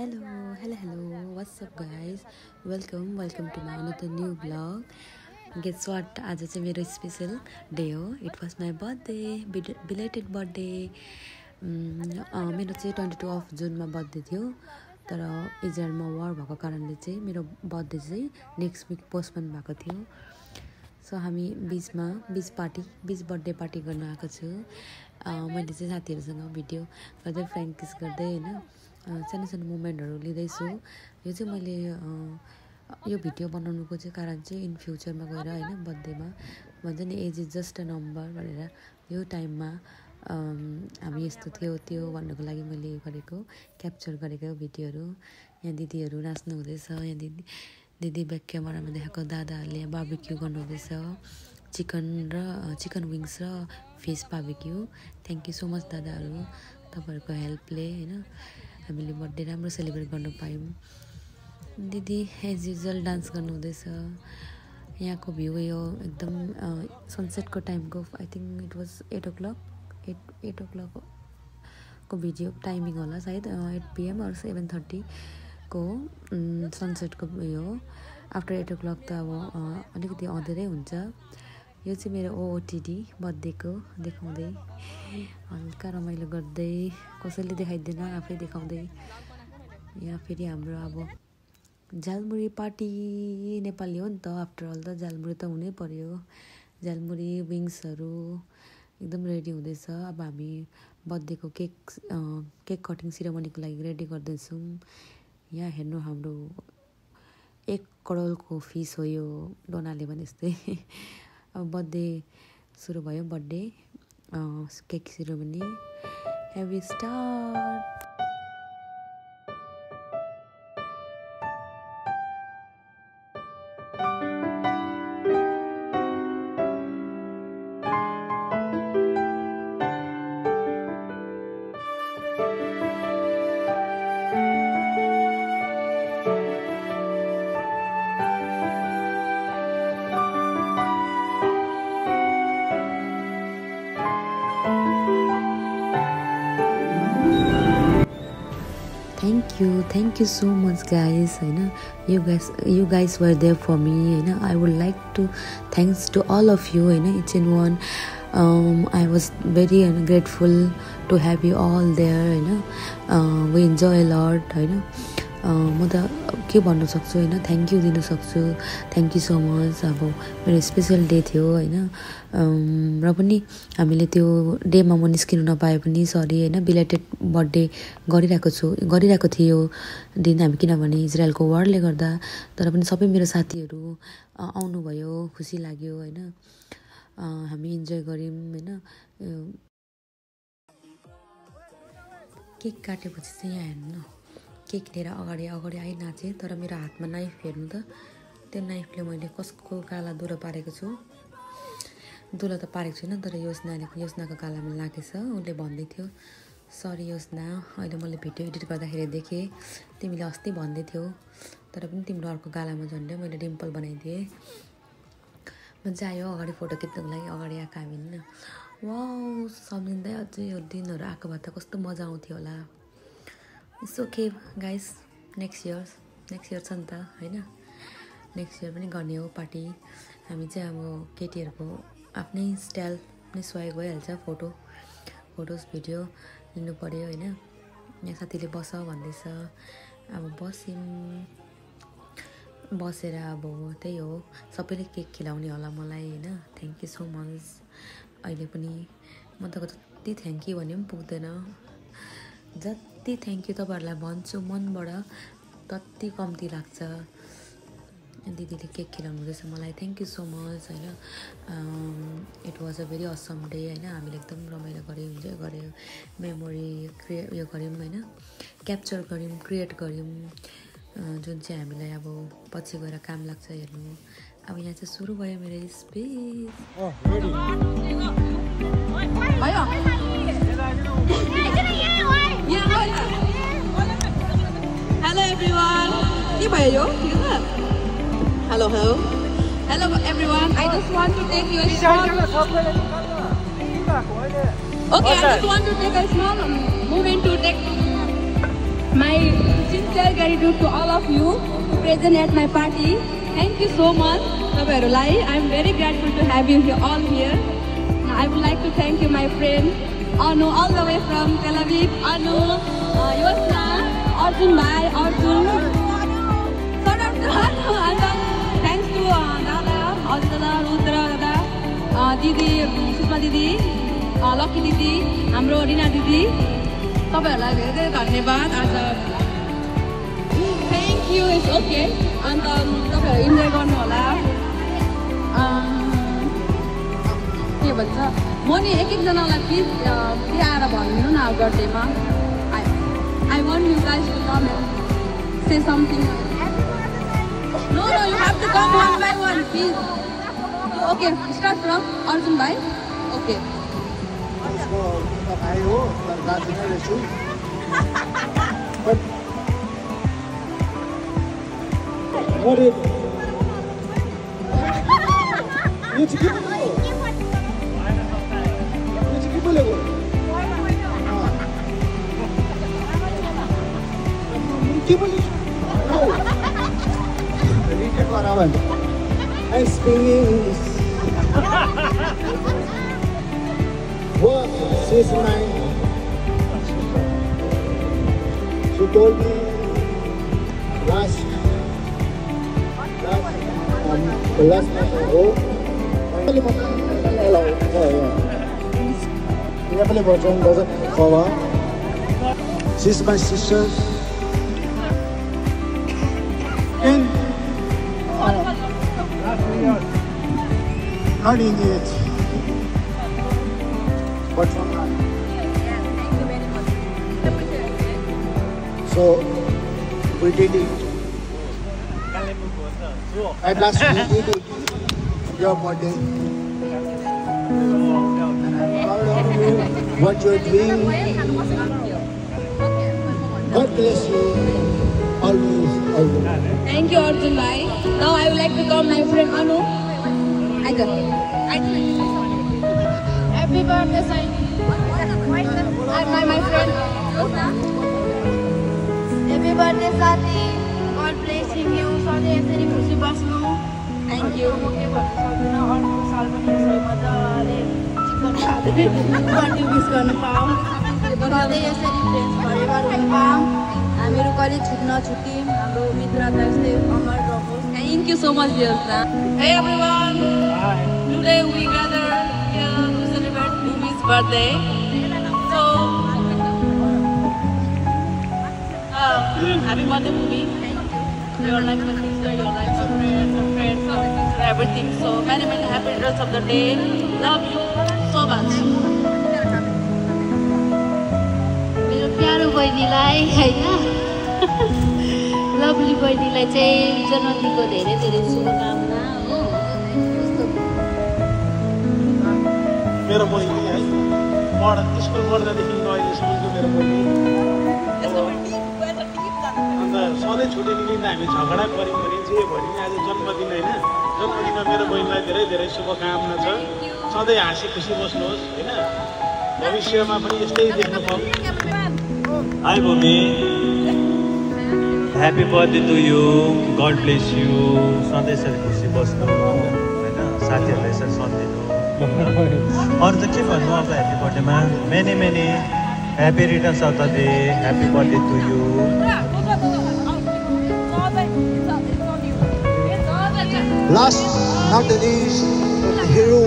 Hello. What's up, guys? Welcome to my another new vlog. Guess what? आज चाहिँ मेरो special day हो. It was my birthday, belated birthday. मेरो चाहिँ 22 of जुनमा बर्थडे थियो. तर इजरायलमा वार भएको कारणले चाहिँ मेरो बर्थडे चाहिँ नेक्स्ट विक पोस्टपोन भएको थियो. सो हामी बीच बर्थडे पार्टी गर्न आएको छु. मैले चाहिँ साथीहरूसँग भिडियो गर्दै फ्रेन्ड किस गर्दै हैन सानो मोमेन्टहरु लिँदैछु. यो चाहिँ मैले यो भिडियो बनाउनुको चाहिँ कारण चाहिँ इन फ्युचरमा गएर हैन बर्थडेमा भन्छ नि age is just a number भनेर यो टाइममा हामी यस्तो थियो त्यो भन्नको लागि मैले गरेको क्याप्चर गरेको भिडियोहरु. यहाँ दिदीहरु नाच्नु हुँदैछ. यहाँ दिदी ब्याक क्यामेरामा देखाएको दादाहरुले बारबेक्यू गर्नु हुँदैछ. चिकन विंग्स र fish barbecue. Thank you so much दादाहरु तपाईहरुको हेल्पले हैन हामीले बर्थडे राम्रो सेलिब्रेट गर्न पायौं. दिदी एज युजुअल डान्स गर्नु हुँदैछ. यहाँको भ्यू यो एकदम सनसेटको टाइमको I think it was 8 o'clock को भिडियो टाइमिङ होला सायद 8 PM or 7:30 को सनसेटको यो आफ्टर 8 o'clock त अब अलिकति अँधेरै हुन्छ. यो चाहिँ मेरो ओओटीडी बर्थडेको देखाउँदै हल्का रमाइलो गर्दै कसैले देखाइदिन आफै देखाउँदै. यहाँ फेरि हाम्रो अब झालमुरी पार्टी नेपाली हो नि त आफ्टर अल त झालमुरी त हुनै पर्यो. झालमुरी विंग्सहरु एकदम रेडी हुँदैछ. अब हामी बर्थडेको केक कटिङ सेरेमनीको लागि रेडी गर्दैछौं. यहाँ हेर्नु हाम्रो 1 करोडको फिस हो यो डोनाले भने जस्तै. अब बर्थडे सुरु भयो. Birthday cake ceremony heavy start. Thank you so much guys. You guys were there for me. I would like to thanks to all of you. Each and one. I was very grateful to have you all there. We enjoy a lot. म त के भन्न सक्छु thank you दिन सक्छु. Thank you so much. अब मेरो special day थियो र पनि हामीले त्यो डेमा म निस्किनु नपाए पनि सरी बिलेटेड बर्थडे गरिरहेको थियो दिन हामी किनभने इजरायलको वारले गर्दा. तर पनि सबै मेरो साथीहरु आउनु भयो. खुसी लाग्यो हामी इन्जोय गर्यौं केक काटेपछि चाहिँ यहाँ हेर्नु केक लिएर अगाडि आइ नाचे. तर मेरो हातमा नाइफ हेर्नु त त्यो नाइफले मैले कसको गाला दुलो पारेको छु. दुलो त पारेको छैन तर योसनाको गालामा लागेछ. उले भन्दै थियो सरी योसना अहिले मैले भिडियो एडिट गर्दाखेरि देखेँ तिमीले अस्ति भन्दै थियौ तर पनि तिम्रो अर्को गालामा झन्डै मैले डिम्पल बनाइदिएँ. मजा आयो अगाडि फोटो खिच्नको लागि अगाडि आएको हामी वाउ सम्झिँदै अझै यो दिनहरु आएको भए त कस्तो मजा आउँथ्यो होला. It's okay guys. Next year छ नि त हैन. नेक्स्ट इयर पनि गर्ने हो पार्टी. हामी चाहिँ अब केटीहरुको आफ्नै स्टाइल नै स्वाग भइहाल्छ. फोटोस भिडियो लिनु पर्यो हैन. यहाँ साथीले बस भन्दैछ. अब बसेर अब त्यही हो सबैले केक खिलाउने होला मलाई थ्यांक यू सो मच. अहिले पनि म त कति थ्यांक यू भने पनि पुग्दैन. जति थ्यांक यू तपाईहरुलाई भन्छु मनबाट तति कम्ती लाग्छ. दिदीले केक खिलाउनु हुँदैछ मलाई. Thank you so much it was a very Assam day हामीले एकदम रमाइलो गर्यौं इन्जोय गर्यौं मेमोरी यो गर्यौं क्याप्चर गर्यौं क्रिएट गर्यौं जुन चाहिँ हामीलाई अब पछि गएर काम लाग्छ हेर्नु. अब यहाँ चाहिँ सुरु भयो मेरो space. Hello everyone. Hello everyone. I just want to take you a small. Okay, I just want to take a small moment to take my sincere gratitude to all of you present at my party. Thank you so much. I'm very grateful to have you here, all here. I would like to thank you, my friend Anu, all the way from Tel Aviv. Anu, Yosna, Arjun Bhai, Arjun. Shout out to Anu. And thanks to Dada, Arjun Dada, Rudra Dada, Didi, Sushma Didi, Lucky Didi, Amro Rina Didi. तपाईँहरूलाई धेरै धेरै धन्यवाद आज thank you it's okay अन्त तपाईँहरू enjoy गर्नु होला के भन्छ म नि एक एकजनालाई प्लिज त्यही आएर भनिदिनु न बर्थडेमा I want you guys to come and say something no you have to come one by one please okay start from Arjun भाइ okay I hope that that's an issue. But what if you keep it? I speak. What? She's mine. She told me last month ago. Hello. She's my sister. And not in it. But from now. So we did it. At last we did it. Your birthday. And I'm proud of you. What you're doing. God bless you. Always, always. Thank you, Arjun Bhai. Now I would like to call my friend Anu. Happy birthday, Sai. My friend. Happy birthday, Sati. God blessing you. Sati यसरी खुसी बस्नु. Thank you. के भन्न सक्दैन अर्को साल पनि यसरी मजाले चिकन खाँदै विश गर्न पाऊँ. सधैँ यसरी फ्रेन्ड्स भरिबाट हुन पाऊँ. हामीहरू कहिले छुट्न छुट्यौँ. हाम्रो मित्रता यस्तै अमर रहोस्. Thank you so much, dear sir. Hey everyone. Today we gather here to celebrate Bhumi's birthday. So, happy birthday, Bhumi. Your life a sister, your life a friend, everything. So, many happy returns of the day. Love you so much. मेरो प्यारो बहिनीलाई हैन lovely बहिनीलाई चाहिँ जन्मदिनको धेरै धेरै शुभकामना हो मेरो बहिनी है स्कुल पढ्दादेखि अहिलेसम्मको मेरो बहिनी अन्त सधैँ छुट्टिने दिन हामी झगडा पऱ्यौँ भने जे भने आज जन्मदिन होइन जन्मदिनमा मेरो बहिनीलाई धेरै धेरै शुभकामना छ सधैँ हाँसी खुसी बस्नुहोस् होइन भविष्यमा पनि यस्तै देख्न पाऊँ Hi Bhumi, happy birthday to you. God bless you. सधैँ यसरी खुसी बस्नु होइन साथीहरूलाई यसरी साथ दिनु अरू त के भन्नु अब ह्याप्पी बर्थडेमा many happy returns of the day happy birthday to you Last, not the least, the hero,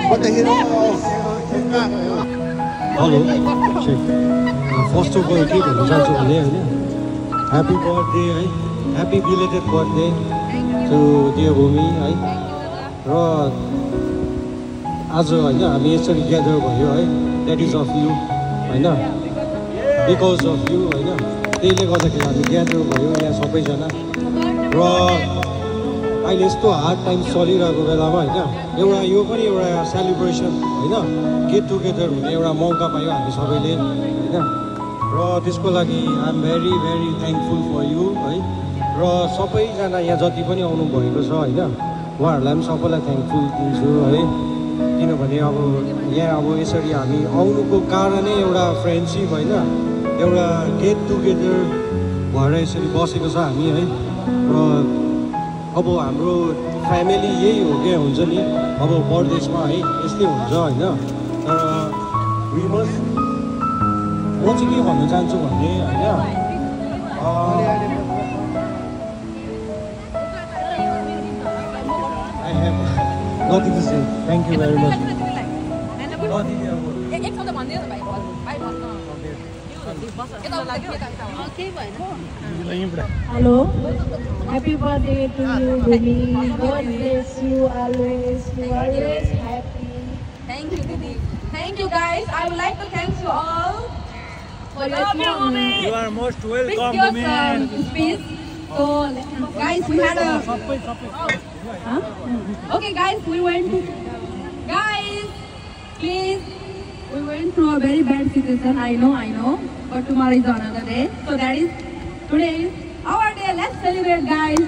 but the hero of hello first of all के भन्न चाहन्छु भने होइन ह्याप्पी बर्थडे है happy belated birthday to dear Bhumi है र आज होइन हामी यसरी ग्यादर भयो है द्याट इज अफ यु होइन बिकज अफ यु होइन त्यसले गर्दाखेरि हामी ग्यादर भयो यहाँ सबैजना र अहिले यस्तो हार्ड टाइम चलिरहेको बेलामा होइन एउटा यो पनि एउटा सेलिब्रेसन होइन गेट टुगेदर हुने एउटा मौका पायो हामी सबैले होइन र त्यसको लागि I am very very thankful for you है र सबैजना यहाँ जति पनि आउनुभएको छ होइन उहाँहरूलाई पनि सबैलाई थ्याङ्कफुल दिन्छु है किनभने अब यहाँ अब यसरी हामी आउनुको कारणै एउटा फ्रेन्डसिप होइन एउटा गेट टुगेदर भएर यसरी बसेको छ हामी है। र अब हाम्रो फ्यामिली यही हो क्या हुन्छ नि, अब परदेशमा है यस्तै हुन्छ होइन। तर म चाहिँ के भन्न चाहन्छु भने होइन, I have nothing to say. Thank you very much. Hello. Happy birthday to you, Didi. God bless you always. You always happy. Thank you, Didi. Thank you, guys. I would like to thank you all for your You are most welcome, speech. So, guys, we had a. Okay, guys, we went. Guys, please. We went through a very bad situation. I know. But tomorrow is another day. So that is today is our day. Let's celebrate, guys.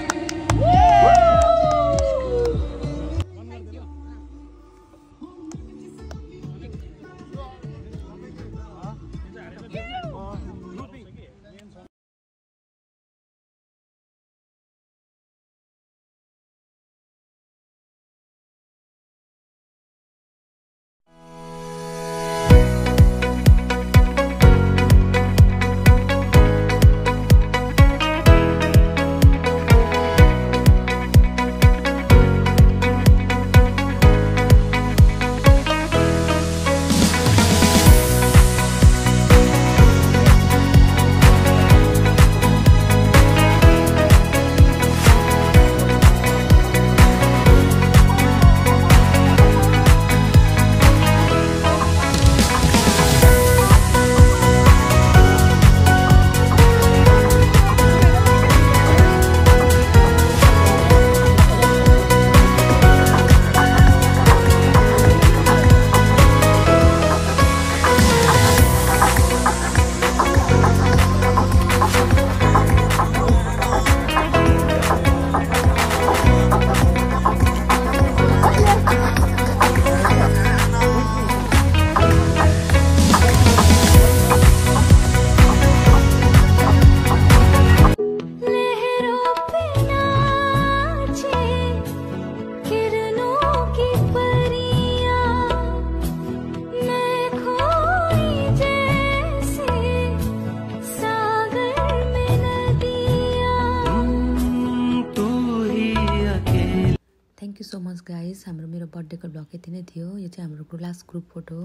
Thank you so much guys. मेरो बर्थडेको blog यति नै थियो। यो चाहिँ हाम्रो last group photo.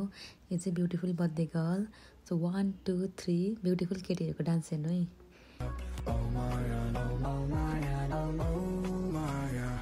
यो चाहिँ beautiful birthday girl. So 1 2 3 beautiful केटीहरूको डान्स हेर्नु है। Oh my God, oh my God, oh my God,